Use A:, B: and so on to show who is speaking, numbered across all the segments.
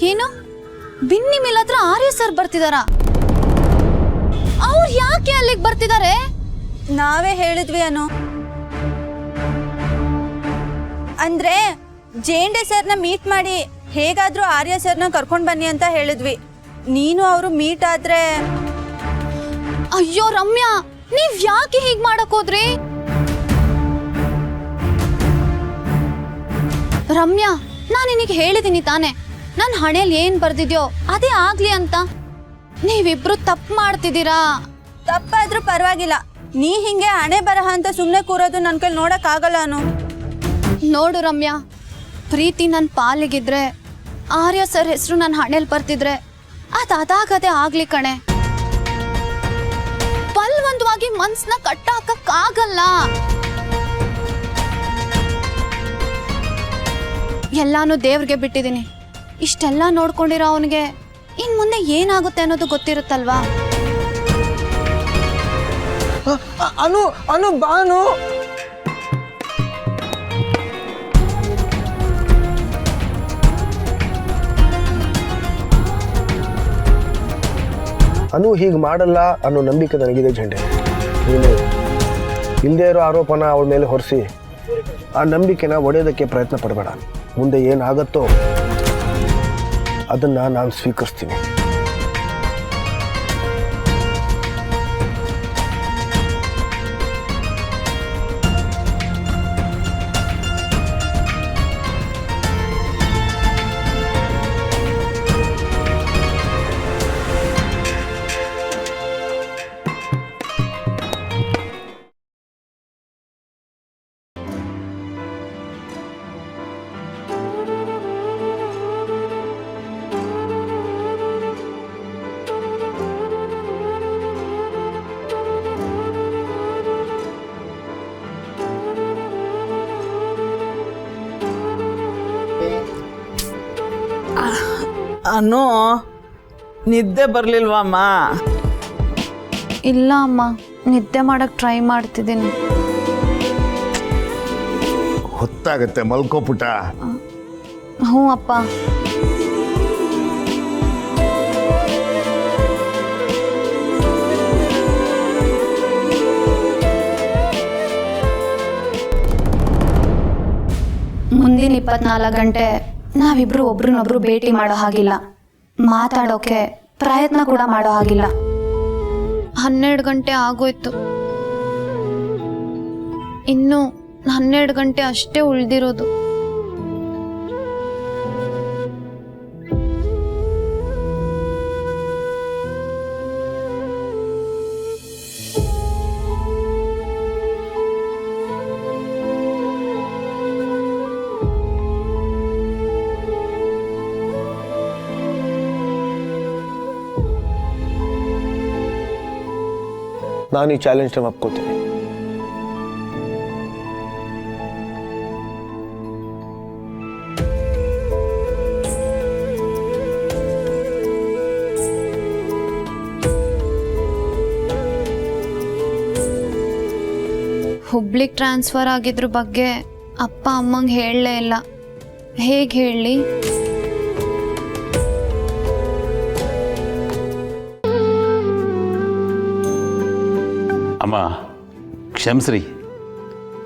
A: ಏನು ಬಿನ್ನಿ ಮಿಲ್ ಹತ್ರ ಆರ್ಯ ಸರ್ ಬರ್ತಿದಾರಾ? ಅವ್ರು ಯಾಕೆ ಅಲ್ಲಿಗೆ ಬರ್ತಿದ್ದಾರೆ?
B: ನಾವೇ ಹೇಳಿದ್ವಿ ಅನು. ಅಂದ್ರೆ ಜೇಂಡೆ ಸರ್ನ ಮೀಟ್ ಮಾಡಿ ಹೇಗಾದ್ರೂ ಆರ್ಯ ಸರ್ನ ಕರ್ಕೊಂಡ್ ಬನ್ನಿ ಅಂತ ಹೇಳಿದ್ವಿ. ನೀನು ಅವರು ಮೀಟ್ ಆದ್ರೆ.
A: ಅಯ್ಯೋ ರಮ್ಯಾ, ನೀವ್ ಯಾಕೆ ಹೀಗ್ ಮಾಡಕ್ ಹೋದ್ರಿ? ರಮ್ಯಾ, ನಾನು ನಿನಗೆ ಹೇಳಿದೀನಿ ತಾನೆ, ನನ್ನ ಹಣೆಯಲ್ಲಿ ಏನ್ ಬರ್ದಿದ್ಯೋ ಅದೇ ಆಗ್ಲಿ ಅಂತ. ನೀವಿಬ್ರು ತಪ್ಪು ಮಾಡ್ತಿದ್ದೀರಾ.
B: ತಪ್ಪಾದ್ರೂ ಪರವಾಗಿಲ್ಲ, ನೀ ಹಿಂಗೆ ಹಣೆ ಬರಹ ಅಂತ ಸುಮ್ಮನೆ ಕೂರೋದು ನನ್ನ ಕೈಲಿ ನೋಡಕ್ ಆಗಲ್ಲ ಅನು.
A: ನೋಡು ರಮ್ಯಾ, ಪ್ರೀತಿ ನನ್ನ ಪಾಲಿಗಿದ್ರೆ, ಆರ್ಯ ಸರ್ ಹೆಸರು ನನ್ನ ಹಣೆಯಲ್ಲಿ ಬರ್ತಿದ್ರೆ ಅದಾಗದೆ ಆಗ್ಲಿ ಕಣೆ. ಬಲವಂತವಾಗಿ ಮನ್ಸನ್ನ ಕಟ್ಟಾಕಕ್ಕಾಗಲ್ಲ. ಎಲ್ಲಾನು ದೇವ್ರಿಗೆ ಬಿಟ್ಟಿದ್ದೀನಿ. ಇಷ್ಟೆಲ್ಲ ನೋಡ್ಕೊಂಡಿರೋ ಅವನಿಗೆ ಇನ್ ಮುಂದೆ ಏನಾಗುತ್ತೆ ಅನ್ನೋದು ಗೊತ್ತಿರುತ್ತಲ್ವಾ?
C: ಅನು ಅನು ಬಾನು.
D: ಅನು ಹೀಗೆ ಮಾಡಲ್ಲ ಅನ್ನೋ ನಂಬಿಕೆ ನನಗಿದೆ ಜಂಡೆ. ನೀನು ಇಲ್ಲದೇ ಇರೋ ಆರೋಪನ ಅವಳ ಮೇಲೆ ಹೊರಿಸಿ ಆ ನಂಬಿಕೆನ ಒಡೆಯೋದಕ್ಕೆ ಪ್ರಯತ್ನ ಪಡಬೇಡ. ಮುಂದೆ ಏನಾಗತ್ತೋ ಅದನ್ನು ನಾನು ಸ್ವೀಕರಿಸ್ತೀನಿ.
C: ಅನು, ನಿದ್ದೆ ಬರ್ಲಿಲ್ವಮ್ಮ?
A: ಇಲ್ಲ ಅಮ್ಮ, ನಿದ್ದೆ ಮಾಡಕ್ ಟ್ರೈ ಮಾಡ್ತಿದ್ದೀನಿ.
E: ಹೊತ್ತಾಗತ್ತೆ, ಮಲ್ಕೋಪುಟ.
A: ಹ್ಞೂ ಅಪ್ಪ. ಮುಂದಿನ 24 ಗಂಟೆ ನಾವಿಬ್ರು ಒಬ್ರನ್ನೊಬ್ರು ಭೇಟಿ ಮಾಡೋ ಹಾಗಿಲ್ಲ, ಮಾತಾಡೋಕೆ ಪ್ರಯತ್ನ ಕೂಡ ಮಾಡೋ ಹಾಗಿಲ್ಲ. 12 ಗಂಟೆ ಆಗೋಯ್ತು, ಇನ್ನು 12 ಗಂಟೆ ಅಷ್ಟೇ ಉಳಿದಿರೋದು.
D: ನಾನು ಈ ಚಾಲೆಂಜ್ನ ಒಪ್ಕೋತೀನಿ.
A: ಹುಬ್ಳಿಗೆ ಟ್ರಾನ್ಸ್ಫರ್ ಆಗಿದ್ರ ಬಗ್ಗೆ ಅಪ್ಪ ಅಮ್ಮಂಗೆ ಹೇಳಲೇ ಇಲ್ಲ. ಹೇಗೆ ಹೇಳಲಿ?
F: ಅಮ್ಮ ಕ್ಷಮಿಸ್ರಿ,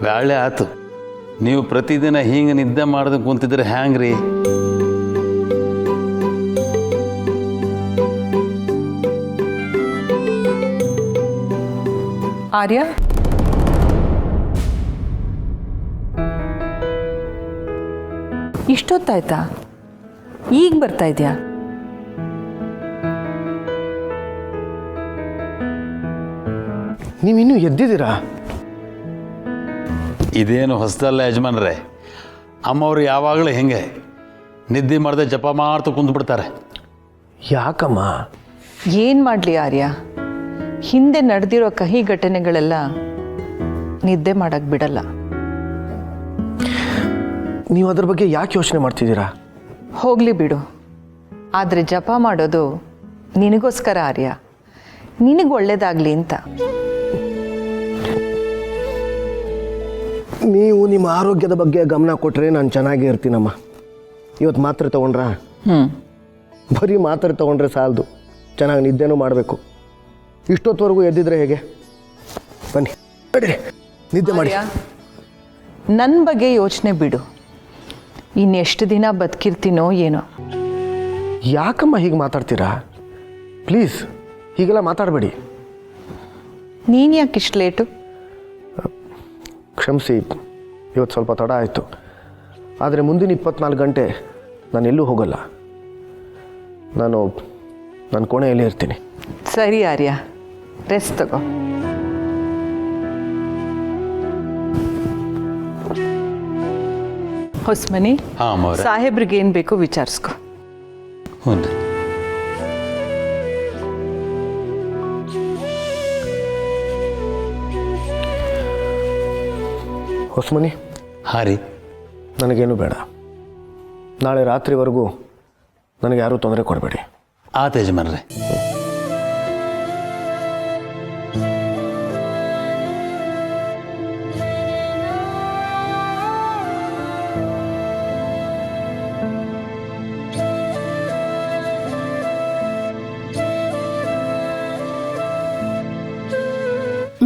F: ಬ್ಯಾಳೆ ಆತು. ನೀವು ಪ್ರತಿದಿನ ಹಿಂಗೆ ನಿದ್ದೆ ಮಾಡ್ದೆ ಕುಂತಿದ್ರೆ ಹ್ಯಾಂಗ್ರಿ?
G: ಆರ್ಯ, ಇಷ್ಟೊತ್ತಾಯ್ತಾ? ಈಗ ಬರ್ತಾ ಇದೆಯಾ?
D: ನೀವಿನ್ನೂ ಎದ್ದಿದ್ದೀರಾ?
F: ಇದೇನು ಹೊಸದಲ್ಲ ಯಜಮಾನ್ರೆ. ಅಮ್ಮವ್ರು ಯಾವಾಗಲೂ ಹಿಂಗೆ ನಿದ್ದೆ ಮಾಡದೆ ಜಪ ಮಾಡ್ತಾ ಕುಂತ್ಬಿಡ್ತಾರೆ.
D: ಯಾಕಮ್ಮ?
G: ಏನು ಮಾಡಲಿ ಆರ್ಯ, ಹಿಂದೆ ನಡೆದಿರೋ ಕಹಿ ಘಟನೆಗಳೆಲ್ಲ ನಿದ್ದೆ ಮಾಡಕ್ಕೆ ಬಿಡಲ್ಲ.
D: ನೀವು ಅದ್ರ ಬಗ್ಗೆ ಯಾಕೆ ಯೋಚನೆ ಮಾಡ್ತಿದ್ದೀರಾ?
G: ಹೋಗಲಿ ಬಿಡು. ಆದರೆ ಜಪ ಮಾಡೋದು ನಿನಗೋಸ್ಕರ ಆರ್ಯ, ನಿನಗೆ ಒಳ್ಳೇದಾಗಲಿ ಅಂತ.
D: ನೀವು ನಿಮ್ಮ ಆರೋಗ್ಯದ ಬಗ್ಗೆ ಗಮನ ಕೊಟ್ಟರೆ ನಾನು ಚೆನ್ನಾಗೇ ಇರ್ತೀನಮ್ಮ. ಇವತ್ತು ಮಾತ್ರೆ ತೊಗೊಂಡ್ರಾ? ಬರೀ ಮಾತ್ರೆ ತೊಗೊಂಡ್ರೆ ಸಾಲದು, ಚೆನ್ನಾಗಿ ನಿದ್ದೆನೂ ಮಾಡಬೇಕು. ಇಷ್ಟೊತ್ತವರೆಗೂ ಎದ್ದಿದ್ರೆ ಹೇಗೆ? ಬನ್ನಿ ನಡೀರಿ, ನಿದ್ದೆ ಮಾಡಿ.
G: ನನ್ನ ಬಗ್ಗೆ ಯೋಚನೆ ಬಿಡು. ಇನ್ನೆಷ್ಟು ದಿನ ಬದುಕಿರ್ತೀನೋ ಏನೋ.
D: ಯಾಕಮ್ಮ ಹೀಗೆ ಮಾತಾಡ್ತೀರಾ? ಪ್ಲೀಸ್ ಹೀಗೆಲ್ಲ ಮಾತಾಡಬೇಡಿ.
G: ನೀನು ಯಾಕೆ ಇಷ್ಟು ಲೇಟು?
D: ಕ್ಷಮಿಸಿ, ಇವತ್ತು ಸ್ವಲ್ಪ ತಡ ಆಯಿತು. ಆದರೆ ಮುಂದಿನ 24 ಗಂಟೆ ನಾನು ಎಲ್ಲೂ ಹೋಗಲ್ಲ. ನಾನು ನನ್ನ ಕೋಣೆಯಲ್ಲೇ ಇರ್ತೀನಿ.
G: ಸರಿ ಆರ್ಯ, ರೆಸ್ಟ್ ತಗೋ. ಹೊಸ್ಮನಿ,
F: ಹಾಂ ಅಮ್ಮವ್ರೆ.
G: ಸಾಹೇಬ್ರಿಗೆ ಏನು ಬೇಕೋ ವಿಚಾರಿಸ್ಕೊ.
F: ಹ್ಞೂ ರೀ.
D: ಹೊಸ್ಮನಿ,
F: ಹಾಂ ರೀ.
D: ನನಗೇನು ಬೇಡ. ನಾಳೆ ರಾತ್ರಿವರೆಗೂ ನನಗೆ ಯಾರೂ ತೊಂದರೆ ಕೊಡಬೇಡಿ.
F: ಆತ ಯಜಮಾನ್ರೆ.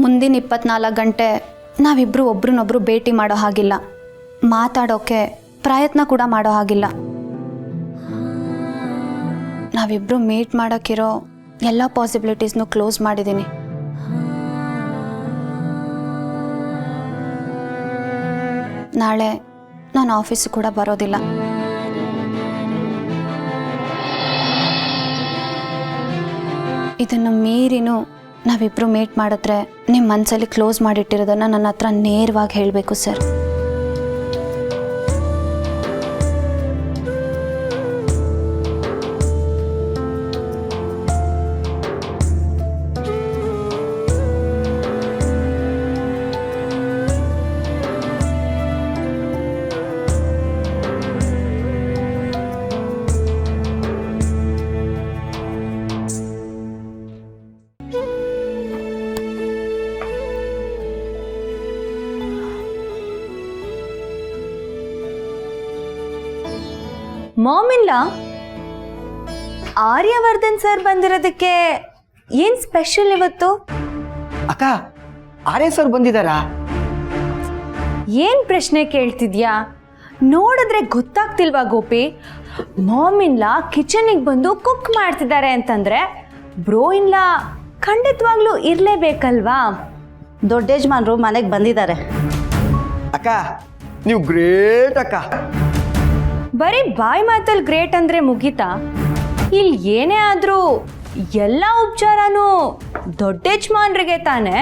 A: ಮುಂದಿನ 24 ಗಂಟೆ ನಾವಿಬ್ಬರು ಒಬ್ರನ್ನೊಬ್ರು ಭೇಟಿ ಮಾಡೋ ಹಾಗಿಲ್ಲ, ಮಾತಾಡೋಕ್ಕೆ ಪ್ರಯತ್ನ ಕೂಡ ಮಾಡೋ ಹಾಗಿಲ್ಲ. ನಾವಿಬ್ಬರು ಮೀಟ್ ಮಾಡೋಕ್ಕಿರೋ ಎಲ್ಲ ಪಾಸಿಬಿಲಿಟೀಸ್ನೂ ಕ್ಲೋಸ್ ಮಾಡಿದ್ದೀನಿ. ನಾಳೆ ನಾನು ಆಫೀಸು ಕೂಡ ಬರೋದಿಲ್ಲ. ಇದನ್ನು ಮೀರಿನೂ ನಾವಿಬ್ಬರು ಮೀಟ್ ಮಾಡಿದ್ರೆ ನಿಮ್ಮ ಮನಸ್ಸಲ್ಲಿ ಕ್ಲೋಸ್ ಮಾಡಿಟ್ಟಿರೋದನ್ನು ನನ್ನ ಹತ್ರ ನೇರವಾಗಿ ಹೇಳಬೇಕು ಸರ್.
B: ಮಾಮಿಲ್ಲ, ಆರ್ಯವರ್ಧನ್ ಸರ್ ಬಂದಿರೋದಕ್ಕೆ ಏನ್ ಸ್ಪೆಷಲ್ ಇವತ್ತು?
C: ಅಕ್ಕ, ಆರ್ಯ ಸರ್ ಬಂದಿದ್ದಾರಾ?
B: ಏನ್ ಪ್ರಶ್ನೆ ಕೇಳ್ತಿದ್ಯಾ? ನೋಡಿದ್ರೆ ಗೊತ್ತಾಗ್ತಿಲ್ವಾ ಗೋಪಿ? ಮಾಮಿನ್ಲ ಕಿಚನಿಗೆ ಬಂದು ಕುಕ್ ಮಾಡ್ತಿದ್ದಾರೆ ಅಂತಂದ್ರೆ ಬ್ರೋ ಇನ್ಲ ಖಂಡಿತವಾಗ್ಲೂ ಇರ್ಲೇಬೇಕಲ್ವಾ?
H: ದೊಡ್ಡ ಯಜಮಾನ್ರು ಮನೆಗೆ ಬಂದಿದ್ದಾರೆ.
C: ಅಕ್ಕ, ನೀವು ಗ್ರೇಟ್ ಅಕ್ಕ.
B: ಬರೀ ಬಾಯಿ ಮಾತಲ್ಲಿ ಗ್ರೇಟ್ ಅಂದ್ರೆ ಮುಗೀತಾ? ಇಲ್ಲಿ ಏನೇ ಆದ್ರೂ ಎಲ್ಲ ಉಪಚಾರನೂ ದೊಡ್ಡ ಯಜಮಾನ್ರಿಗೆ ತಾನೆ.